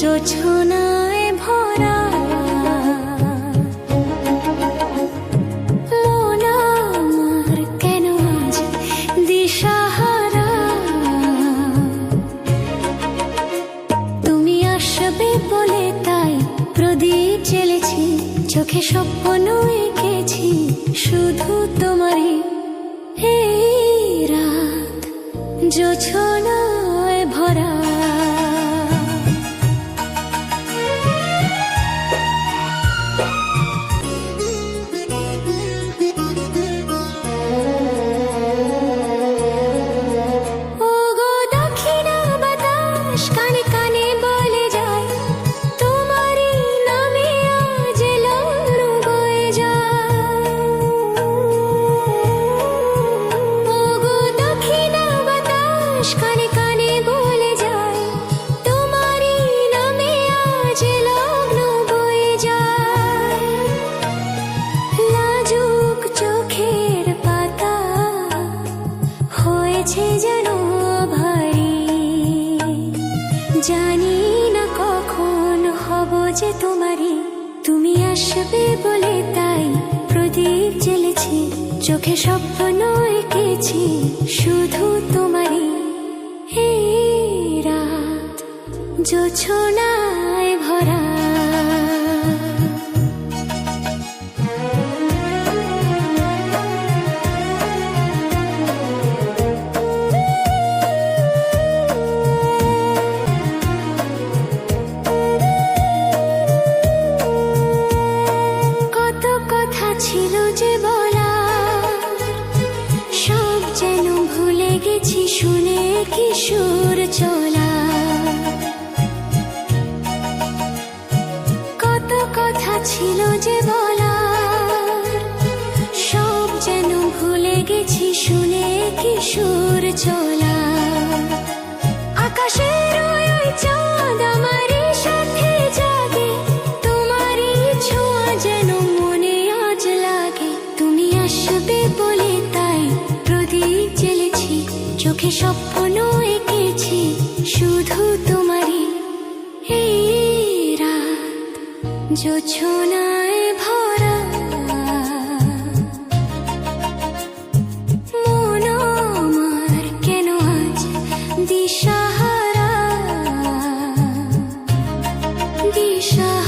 জোছনায় ভরা মন আমার কেন আজ দিশাহারা। তুমি আসবে বলে তাই প্রদীপ জ্বেলেছি, চোখে স্বপ্ন এঁকেছি শুধু তোমারই। এই রাত জোছনায় ভরা যেন ভারী। জানি না কখন হব যে তোমারই। তুমি আসবে বলে তাই প্রদীপ জ্বেলেছি, চোখে স্বপ্ন এঁকেছি শুধু তোমারই। এই রাত জোছনায় ভরা ছিল যে বলা, সব যেন ভুলে গেছি শুনে কিশোর চলা। কত কথা ছিল যে বলা, সব যেন ভুলে গেছি শুনে কিশোর চলা। আকাশের ওই চাঁদ আমারই সাথে জাগে, তোমারই ছোঁয়া যেন আসবে বলে তাই প্রদীপ জ্বেলেছি, চোখে স্বপ্ন এঁকেছি শুধু তোমারই। এই রাত জোছনায় ভরা মন আমার কেন আজ দিশাহারা দিশাহারা।